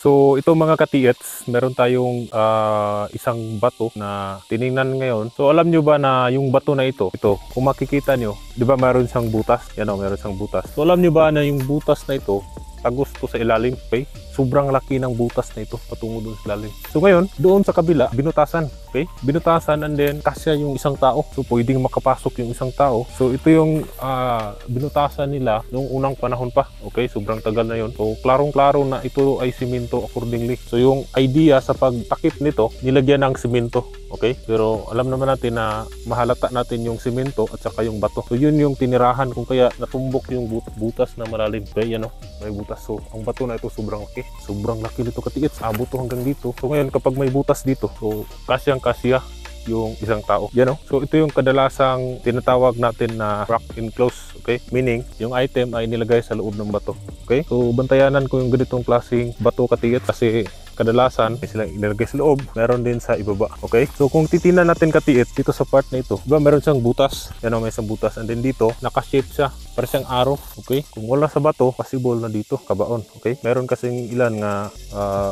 So ito mga katiits, meron tayong isang bato na tiningnan ngayon. So alam nyo ba na yung bato na ito, kung makikita nyo, di ba meron siyang butas? Yan o, meron siyang butas. So alam nyo ba na yung butas na ito, tagos to sa ilalim, okay? Sobrang laki ng butas na ito patungo doon sa ilalim. So ngayon, doon sa kabila, binutasan, okay? Binutasan and then kasya yung isang tao. So pwedeng makapasok yung isang tao. So ito yung binutasan nila noong unang panahon pa, okay? Sobrang tagal na yon. So klarong-klaro na ito ay simento accordingly. So yung idea sa pagtakip nito, nilagyan ng simento, okay? Pero alam naman natin na mahalata natin yung simento at saka yung bato. So yun yung tinirahan kung kaya natumbok yung butas na malalim. Okay, yan o, may butas. So ang bato na ito sobrang laki. Sobrang laki nito katiits. Abot to hanggang dito. So ngayon kapag may butas dito, so kasyang-kasya yung isang tao. Yan o. So ito yung kadalasang tinatawag natin na crack enclose. Okay? Meaning, yung item ay nilagay sa loob ng bato. Okay? So bantayanan ko yung ganitong klaseng bato katiits kasi kadalasan may sila inilagay sa loob, meron din sa ibaba. Okay? So kung titingnan natin katiit dito sa part na ito, diba meron siyang butas? Yan o, may isang butas. And then dito, naka-shape siya. Para siyang arrow. Okay? Kung wala sa bato, possible na dito, kabaon. Okay? Meron kasing ilan nga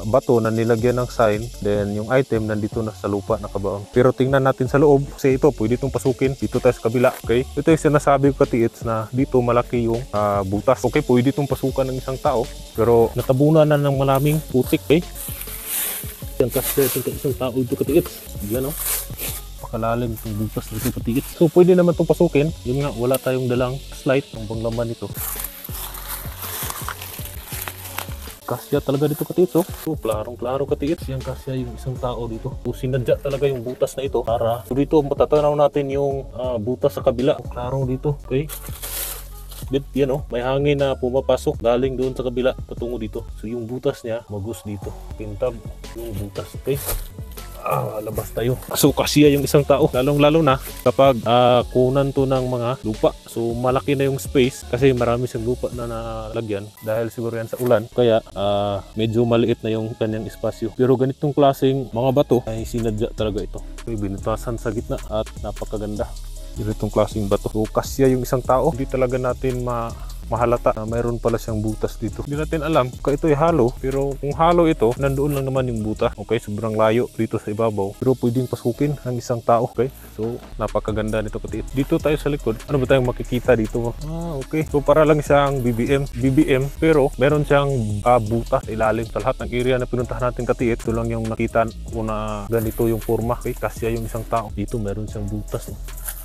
bato na nilagyan ng sign, then yung item nandito na sa lupa na kabaon. Pero tingnan natin sa loob, kasi ito, pwede itong pasukin. Dito tayo sa kabila. Okay? Ito yung sinasabi ko katiits na dito malaki yung butas. Okay? Pwede itong pasukan ng isang tao, pero natabunan na ng maraming putik. Okay? Yan kasi itong isang tao ito katiits. Yan o. Pakalalim itong butas na ito katiits. So pwede naman itong pasukin. Yun nga, wala tayong dalang slide ng banglaman ito. Kasya talaga dito katiits. So klarong-klaro katiits. Yan kasya yung isang tao dito. So sinadya talaga yung butas na ito para so dito matatanaw natin yung butas sa kabila. So, klarong dito. Okay. Yan o, may hangin na pumapasok galing doon sa kabila patungo dito. So yung butas niya magus dito, pintab yung butas. Okay, labas tayo. So kasya yung isang tao, lalong lalo na kapag kunan to ng mga lupa. So malaki na yung space kasi marami siyang lupa na nalagyan dahil siguro yan sa ulan, kaya medyo maliit na yung kanyang espasyo. Pero ganitong klaseng mga bato ay sinadya talaga ito. Okay, binutasan sa gitna at napakaganda. Itong klaseng bato. So kasya yung isang tao. Hindi talaga natin mahalata na mayroon pala siyang butas dito. Hindi natin alam kung ito ay hollow, pero kung hollow ito, nandoon lang naman yung butas. Okay, sobrang layo dito sa ibabaw, pero pwedeng pasukin ng isang tao. Okay, so napakaganda nito katiit. Dito tayo sa likod, ano ba tayong makikita dito? Okay, so para lang siyang BBM, pero meron siyang butas sa ilalim. Sa lahat ng area na pinuntahan natin katiit, ito lang yung nakita ko na ganito yung forma. Okay, kasya yung isang tao. Dito meron siyang butas.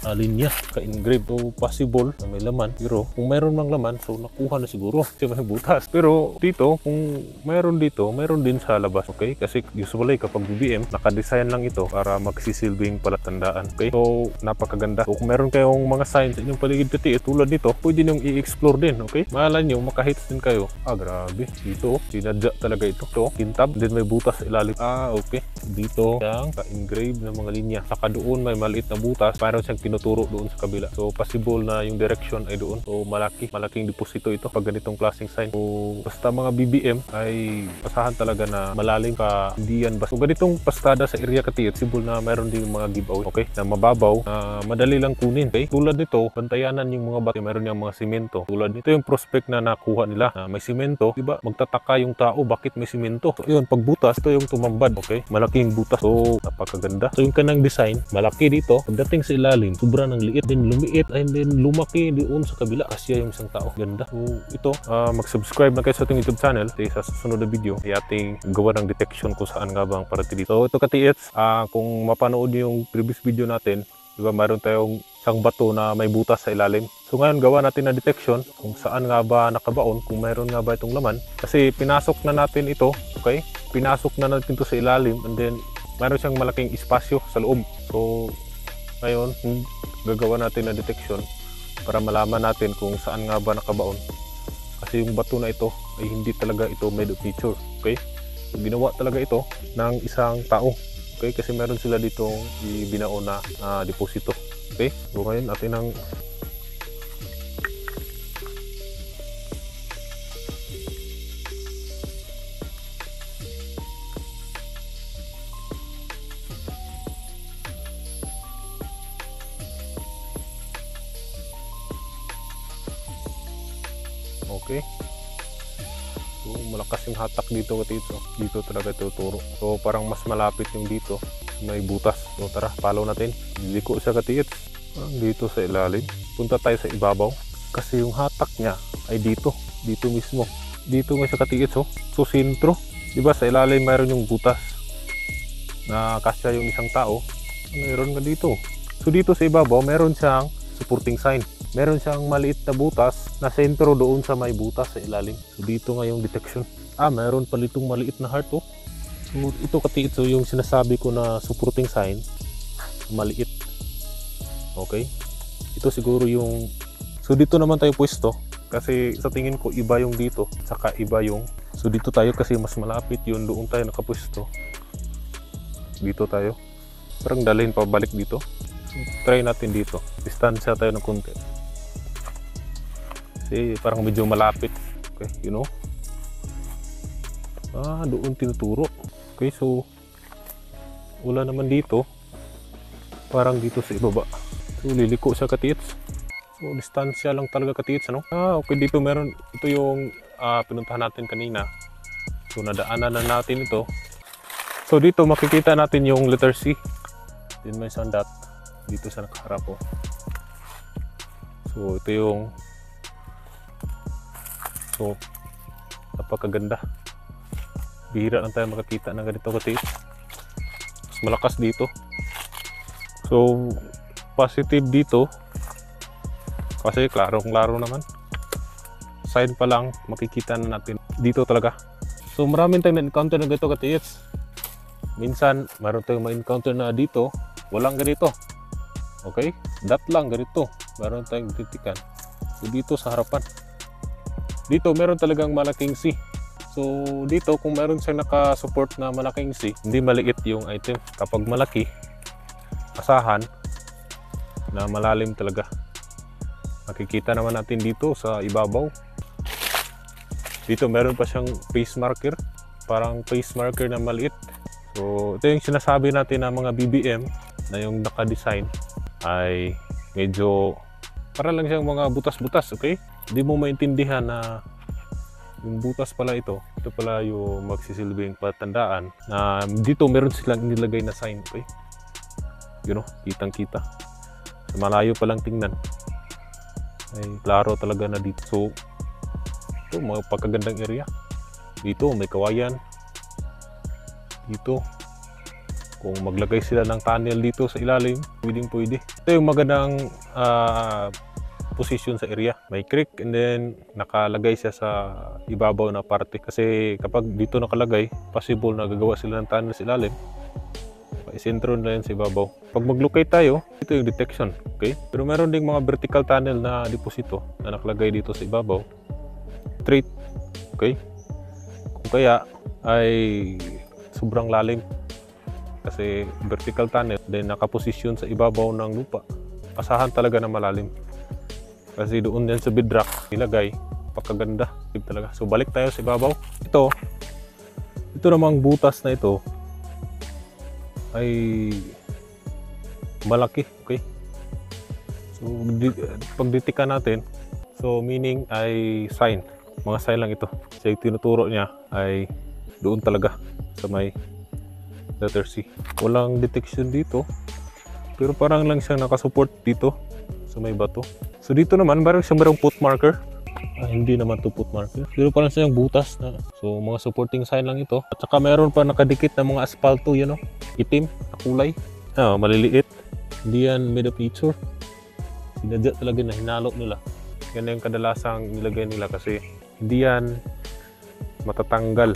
Linya, ka-engrave. So possible na may laman, pero kung mayroon mang laman, so nakuha na siguro kasi may butas. Pero dito, kung mayroon dito, mayroon din sa labas. Okay, kasi usually kapag BBM, naka-design lang ito para magsisilbing palatandaan. Okay, so napakaganda. So kung meron kayong mga signs sa inyong paligid katiit tulad nito, pwede nyo i-explore din. Okay, mahalan nyo, makahits din kayo. Grabe, dito sinadya talaga ito. So kintab, din may butas sa ilalim. Okay, dito yung ka-engrave ng mga linya. Saka doon may maliit na butas, para siyang tinuturo doon sa kabila. So possible na yung direction ay doon. So malaking deposito ito pag ganitong klaseng sign. So basta mga BBM ay pasahan talaga na malalim ka, hindi yan basta. So ganitong pastada sa area katiit, possible na mayroon din mga giveaway, okay, na mababaw, na madali lang kunin. Okay, tulad nito, bantayanan yung mga bato, mayroon yung mga simento. Tulad nito yung prospect na nakuha nila na may simento, diba? Magtataka yung tao bakit may simento. So yun, pagbutas, ito yung tumambad. Okay, malaking butas. So napakaganda. So yung kanang design, malaki dito. Pagdating sa ilalim, sobra ng liit, then lumiit, and then lumaki doon sa kabila. Kasya yung isang tao. Ganda. So ito, mag-subscribe na kayo sa ating YouTube channel. Sa susunod na video ay ating gawa ng detection kung saan nga bang parati dito. So ito katiits, kung mapanood niyo yung previous video natin, diba mayroon tayong isang bato na may butas sa ilalim. So ngayon gawa natin na detection kung saan nga ba nakabaon, kung mayroon nga ba itong laman. Kasi pinasok na natin ito, okay? Pinasok na natin ito sa ilalim, and then mayroon siyang malaking espasyo sa loob. So ngayon, gagawa natin na detection para malaman natin kung saan nga ba nakabaon. Kasi yung bato na ito ay hindi talaga ito made of nature. Okay? So, ginawa talaga ito ng isang tao. Okay? Kasi meron sila ditong ibinaon na deposito. Okay? So ngayon natin ang okay. So So, malakas yung hatak dito katito. Dito talaga tuturo. So parang mas malapit yung dito. May butas. So tara, follow natin. Liliko siya katits. Dito sa ilalim. Punta tayo sa ibabaw. Kasi yung hatak niya ay dito. Dito mismo. Dito nga siya katits. Oh. So sentro. Diba sa ilalim mayroon yung butas. Na kasya yung isang tao. Mayroon nga dito. So dito sa ibabaw mayroon siyang supporting sign. Meron siyang maliit na butas na sentro doon sa may butas sa ilalim. So dito nga yung detection. Meron pala itong maliit na heart. Oh. So ito katits, so yung sinasabi ko na supporting sign, maliit. Okay? Ito siguro yung... So dito naman tayo pwesto. Kasi sa tingin ko iba yung dito. Saka iba yung... So dito tayo kasi mas malapit yun. Doon tayo nakapwesto. Dito tayo. Parang dalhin pa balik dito. So, try natin dito. Distansya tayo ng konti. Kasi parang medyo malapit. Okay, you know? Doon tinuturo. Okay, so wala naman dito. Parang dito sa ibaba. So liliko siya katits. So distansya lang talaga katits, ano? Okay, dito meron. Ito yung pinuntahan natin kanina. So nadaanan na natin ito. So dito makikita natin yung letter C. Din may isang dot dito sa nakaharap po. So ito yung napakaganda. Bihira lang tayo makakita ng ganito katits. Mas malakas dito. So positive dito kasi klarong-klaro naman. Sign pa lang makikita na natin dito talaga. So maraming tayong na-encounter ng ganito katits. Minsan meron tayong ma-encounter na dito walang ganito. Okay? Dot lang ganito. Meron tayong titikan. So dito sa harapan. Dito meron talagang malaking C. So dito kung meron siyang naka-support na malaking C, hindi maliit yung item. Kapag malaki, asahan na malalim talaga. Makikita naman natin dito sa ibabaw. Dito meron pa siyang face marker. Parang face marker na maliit. So ito yung sinasabi natin na mga BBM na yung naka-design ay medyo para lang siyang mga butas-butas, okay? Hindi mo maintindihan na yung butas pala ito pala yung magsisilbing patandaan na dito meron silang nilagay na sign, okay? You know, kitang-kita. Sa malayo pa lang tingnan. Ay, klaro talaga na dito. So, ito, mga pagkagandang area. Dito, may kawayan. Dito, kung maglagay sila ng tunnel dito sa ilalim, pwedeng-pwede. Ito yung magandang position sa area. May creek and then nakalagay siya sa ibabaw na parte. Kasi kapag dito nakalagay, possible na gagawa sila ng tunnel sa ilalim. Isentro na yan sa ibabaw. Pag mag-locate tayo, ito yung detection. Okay? Pero meron ding mga vertical tunnel na deposito na nakalagay dito sa ibabaw. Straight. Okay? Kung kaya ay sobrang lalim. Kasi vertical tunnel, then nakaposisyon sa ibabaw ng lupa. Asahan talaga na malalim. Kasi doon yan sa bedrock nilagay, pagkaganda talaga. So balik tayo sa ibabaw. Ito namang butas na ito ay malaki, okay? So pagditikan natin, so meaning ay sign. Mga sign lang ito. So yung tinuturo niya ay doon talaga sa may letter C. Walang detection dito. Pero parang lang siyang nakasupport dito sa may bato. So dito naman, merong foot marker. Hindi naman to foot marker. Pero parang siyang butas na. So mga supporting sign lang ito. At saka meron pa nakadikit na mga asfalto, you know, itim na kulay. Maliliit. Hindi yan made of nature. Sinadya talaga na hinalo nila. Yan yung kadalasang nilagay nila kasi hindi yan matatanggal.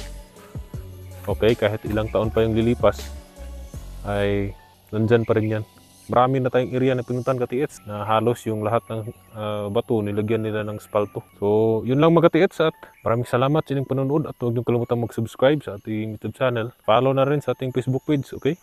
Okay, kahit ilang taon pa yung lilipas ay nandyan pa rin yan. Marami na tayong area na pinuntahan katiits na halos yung lahat ng bato nilagyan nila ng spalto. So yun lang mga katiits at maraming salamat sa inyong panonood at huwag niyo kalimutang mag-subscribe sa ating YouTube channel. Follow na rin sa ating Facebook page, okay?